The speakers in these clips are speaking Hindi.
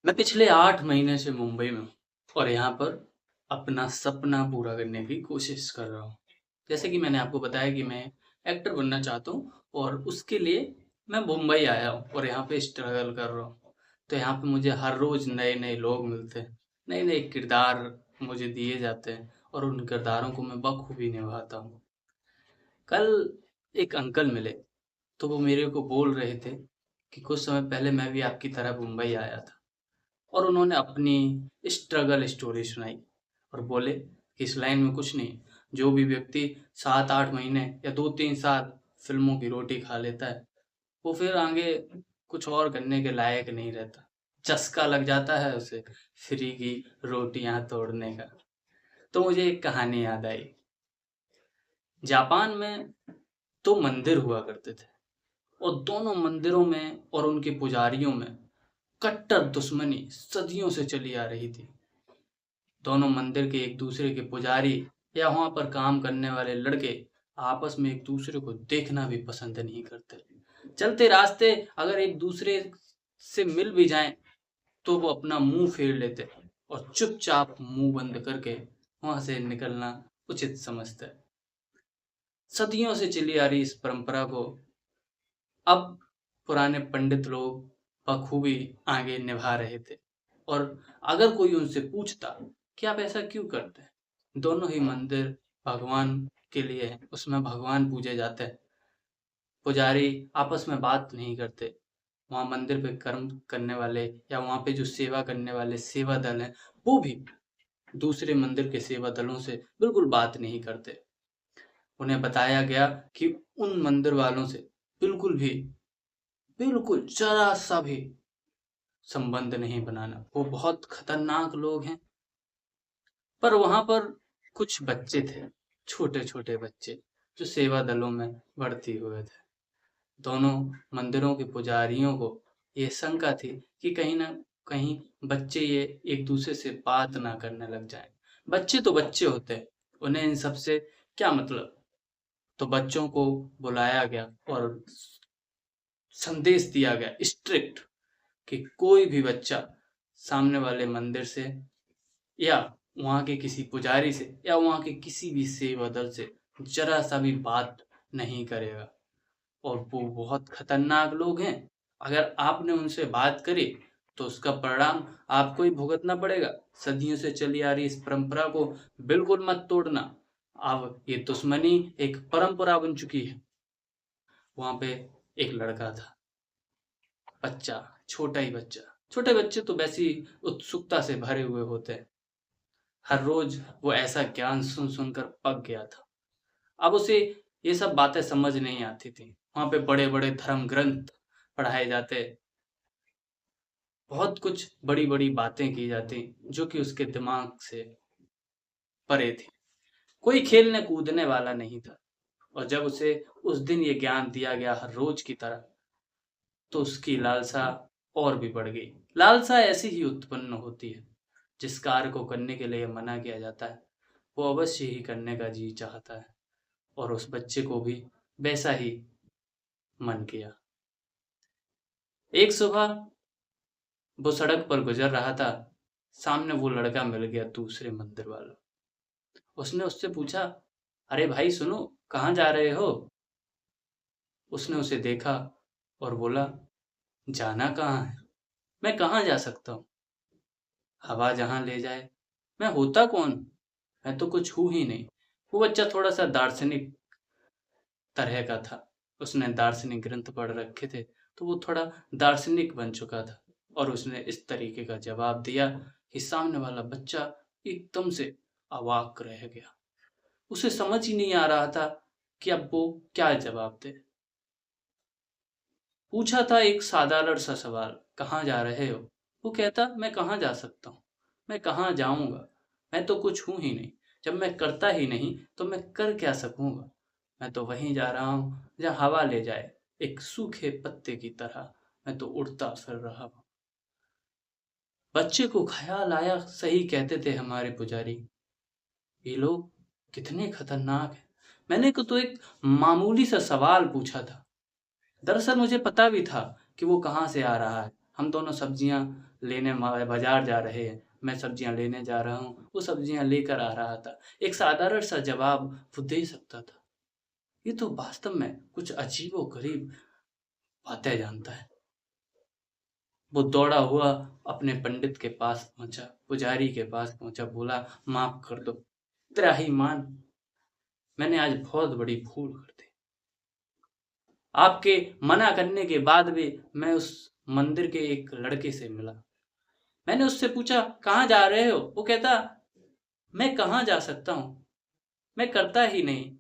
मैं पिछले 8 महीने से मुंबई में हूँ और यहाँ पर अपना सपना पूरा करने की कोशिश कर रहा हूँ। जैसे कि मैंने आपको बताया कि मैं एक्टर बनना चाहता हूँ और उसके लिए मैं मुंबई आया हूँ और यहाँ पे स्ट्रगल कर रहा हूँ। तो यहाँ पे मुझे हर रोज़ नए-नए लोग मिलते हैं, नए-नए किरदार मुझे दिए जाते हैं और उन किरदारों को मैं बखूबी निभाता हूँ। कल एक अंकल मिले, तो वो मेरे को बोल रहे थे कि कुछ समय पहले मैं भी आपकी तरह मुंबई आया था। और उन्होंने अपनी स्ट्रगल स्टोरी सुनाई और बोले कि इस लाइन में कुछ नहीं, जो भी व्यक्ति 7-8 महीने या 2-3 साल फ़िल्मों की रोटी खा लेता है, वो फिर आगे कुछ और करने के लायक नहीं रहता। चस्का लग जाता है उसे फ्री की रोटियाँ तोड़ने का। तो मुझे एक कहानी याद आई। जापान में 2 मंदिर हुआ करते थे और दोनों मंदिरों में और उनके पुजारियों में कट्टर दुश्मनी सदियों से चली आ रही थी। दोनों मंदिर के एक दूसरे के पुजारी या वहां पर काम करने वाले लड़के आपस में एक दूसरे को देखना भी पसंद नहीं करते। चलते रास्ते अगर एक दूसरे से मिल भी जाएं तो वो अपना मुंह फेर लेते और चुपचाप मुंह बंद करके वहां से निकलना उचित समझते। सदियों से चली आ रही इस परंपरा को अब पुराने पंडित लोग बखूबी आगे निभा रहे थे और अगर कोई उनसे पूछता कि आप ऐसा क्यों करते हैं, दोनों ही मंदिर भगवान के लिए हैं, उसमें भगवान पूजे जाते हैं, पुजारी आपस में बात नहीं करते, वहाँ मंदिर पे कर्म करने वाले या वहाँ पे जो सेवा करने वाले सेवा दल हैं वो भी दूसरे मंदिर के सेवा दलों से बिल्कुल बात नहीं करते। उन्हें बताया गया कि उन मंदिर वालों से बिल्कुल जरा सा भी संबंध नहीं बनाना, वो बहुत खतरनाक लोग हैं। पर वहां पर कुछ बच्चे थे, छोटे छोटे बच्चे जो सेवा दलों में भर्ती हुए थे। दोनों मंदिरों के पुजारियों को ये शंका थी कि कहीं ना कहीं बच्चे ये एक दूसरे से बात ना करने लग जाएं। बच्चे तो बच्चे होते हैं, उन्हें इन सब से क्या मतलब। तो बच्चों को बुलाया गया और संदेश दिया गया स्ट्रिक्ट कि कोई भी बच्चा सामने वाले मंदिर से या वहाँ के किसी पुजारी से या वहाँ के किसी भी सेवा दल से जरा सा भी बात नहीं करेगा और वो बहुत खतरनाक लोग हैं। अगर आपने उनसे बात करी तो उसका परिणाम आपको ही भुगतना पड़ेगा। सदियों से चली आ रही इस परंपरा को बिल्कुल मत तोड़ना। अब ये दुश्मनी एक परंपरा बन चुकी है। वहाँ पे एक लड़का था, बच्चा, छोटा ही बच्चा। छोटे बच्चे तो वैसे ही उत्सुकता से भरे हुए होते हैं। हर रोज वो ऐसा ज्ञान सुन सुनकर पक गया था। अब उसे ये सब बातें समझ नहीं आती थी। वहां पे बड़े बड़े धर्म ग्रंथ पढ़ाए जाते, बहुत कुछ बड़ी बड़ी बातें की जाती जो कि उसके दिमाग से परे थी। कोई खेलने कूदने वाला नहीं था और जब उसे उस दिन ये ज्ञान दिया गया हर रोज की तरह, तो उसकी लालसा और भी बढ़ गई। लालसा ऐसी ही उत्पन्न होती है, जिस कार्य को करने के लिए मना किया जाता है वो अवश्य ही करने का जी चाहता है। और उस बच्चे को भी वैसा ही मन किया। एक सुबह वो सड़क पर गुजर रहा था, सामने वो लड़का मिल गया दूसरे मंदिर वाला। उसने उससे पूछा, अरे भाई सुनो, कहाँ जा रहे हो? उसने उसे देखा और बोला, जाना कहाँ है, मैं कहाँ जा सकता हूँ, हवा जहाँ ले जाए। मैं होता कौन, मैं तो कुछ हूँ ही नहीं। वो बच्चा थोड़ा सा दार्शनिक तरह का था, उसने दार्शनिक ग्रंथ पढ़ रखे थे, तो वो थोड़ा दार्शनिक बन चुका था और उसने इस तरीके का जवाब दिया कि सामने वाला बच्चा एकदम से अवाक रह गया। उसे समझ ही नहीं आ रहा था कि अब वो क्या जवाब दे। पूछा था एक साधारण सा सवाल, कहाँ जा रहे हो? वो कहता, मैं कहाँ जा सकता हूँ, मैं कहाँ जाऊंगा, मैं तो कुछ हूं ही नहीं। जब मैं करता ही नहीं तो मैं कर क्या सकूंगा। मैं तो वहीं जा रहा हूँ जहाँ हवा ले जाए, एक सूखे पत्ते की तरह मैं तो उड़ता फिर रहा हूँ। बच्चे को ख्याल आया, सही कहते थे हमारे पुजारी, ये लोग कितने खतरनाक हैं। मैंने को तो एक मामूली सा सवाल पूछा था। दरअसल मुझे पता भी था कि वो कहाँ से आ रहा है। हम दोनों सब्जियां लेने बाजार जा रहे हैं, मैं सब्जियां लेने जा रहा हूँ, वो सब्जियां लेकर आ रहा था। एक साधारण सा जवाब वो दे सकता था। ये तो वास्तव में कुछ अजीबो-गरीब बातें जानता है। वो दौड़ा हुआ अपने पंडित के पास पहुंचा, पुजारी के पास पहुंचा, बोला, माफ कर दो, तेरा ही मान, मैंने आज बहुत बड़ी भूल कर दी। आपके मना करने के बाद भी मैं उस मंदिर के एक लड़के से मिला। मैंने उससे पूछा, कहाँ जा रहे हो? वो कहता, मैं कहाँ जा सकता हूँ, मैं करता ही नहीं,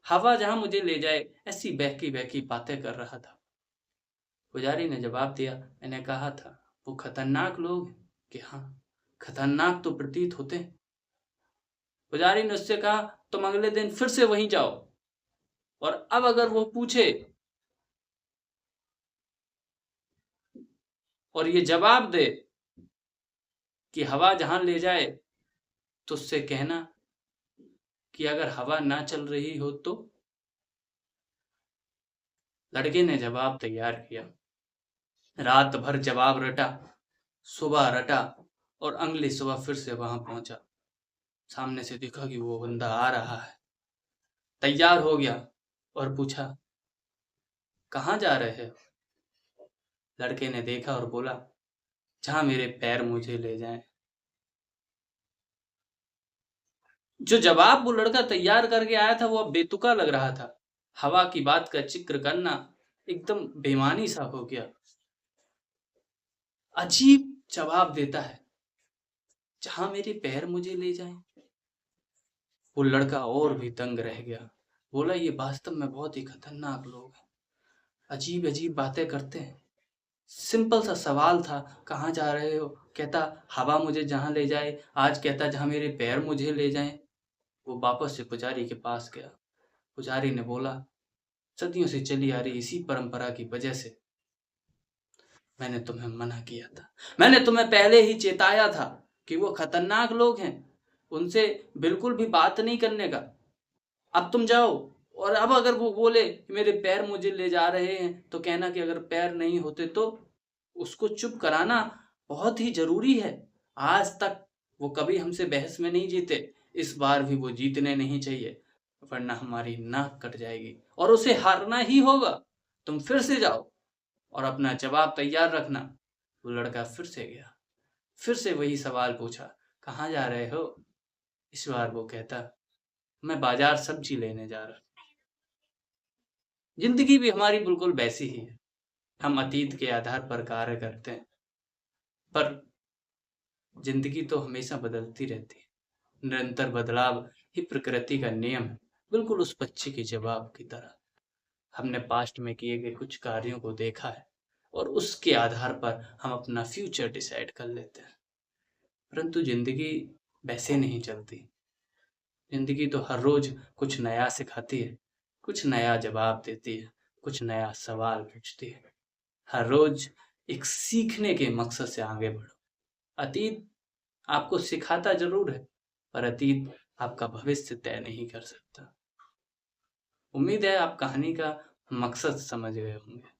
हवा जहाँ मुझे ले जाए, ऐसी बहकी बहकी बातें कर रहा था। पुजारी ने जवाब दिया, मैंने कहा था वो खतरनाक लोग हैं। कि हाँ, खतरनाक तो प्रतीत होते हैं। पुजारी ने उससे कहा, तुम अगले दिन फिर से वहीं जाओ, और अब अगर वो पूछे और ये जवाब दे कि हवा जहां ले जाए, तो उससे कहना कि अगर हवा ना चल रही हो तो। लड़के ने जवाब तैयार किया, रात भर जवाब रटा, सुबह रटा, और अगली सुबह फिर से वहां पहुंचा। सामने से देखा कि वो बंदा आ रहा है, तैयार हो गया और पूछा, कहाँ जा रहे हो? लड़के ने देखा और बोला, जहां मेरे पैर मुझे ले जाएं। जो जवाब वो लड़का तैयार करके आया था वो अब बेतुका लग रहा था। हवा की बात का जिक्र करना एकदम बेईमानी सा हो गया। अजीब जवाब देता है, जहां मेरे पैर मुझे ले जाएं। वो लड़का और भी दंग रह गया। बोला, ये वास्तव में बहुत ही खतरनाक लोग हैं, अजीब अजीब बातें करते हैं। सिंपल सा सवाल था, कहाँ जा रहे हो? कहता, हवा मुझे जहां ले जाए। आज कहता, जहां मेरे पैर मुझे ले जाएं। वो वापस से पुजारी के पास गया। पुजारी ने बोला, सदियों से चली आ रही इसी परंपरा की वजह से मैंने तुम्हें मना किया था। मैंने तुम्हें पहले ही चेताया था कि वो खतरनाक लोग हैं, उनसे बिल्कुल भी बात नहीं करने का। अब तुम जाओ, और अब अगर वो बोले कि मेरे पैर मुझे ले जा रहे हैं, तो कहना कि अगर पैर नहीं होते तो। उसको चुप कराना बहुत ही जरूरी है। आज तक वो कभी हमसे बहस में नहीं जीते, इस बार भी वो जीतने नहीं चाहिए, वरना हमारी नाक कट जाएगी और उसे हारना ही होगा। तुम फिर से जाओ और अपना जवाब तैयार रखना। वो लड़का फिर से गया, फिर से वही सवाल पूछा, कहाँ जा रहे हो? इस बार वो कहता, मैं बाजार सब्जी लेने जा रहा। जिंदगी भी हमारी बिल्कुल वैसी ही है। हम अतीत के आधार पर कार्य करते हैं, पर जिंदगी तो हमेशा बदलती रहती है। निरंतर बदलाव ही प्रकृति का नियम है, बिल्कुल उस पक्षी के जवाब की तरह। हमने पास्ट में किए गए कुछ कार्यों को देखा है और उसके आधार पर हम अपना फ्यूचर डिसाइड कर लेते हैं। परंतु जिंदगी वैसे नहीं चलती। जिंदगी तो हर रोज कुछ नया सिखाती है, कुछ नया जवाब देती है, कुछ नया सवाल पूछती है। हर रोज एक सीखने के मकसद से आगे बढ़ो। अतीत आपको सिखाता जरूर है, पर अतीत आपका भविष्य तय नहीं कर सकता। उम्मीद है आप कहानी का मकसद समझ गए होंगे।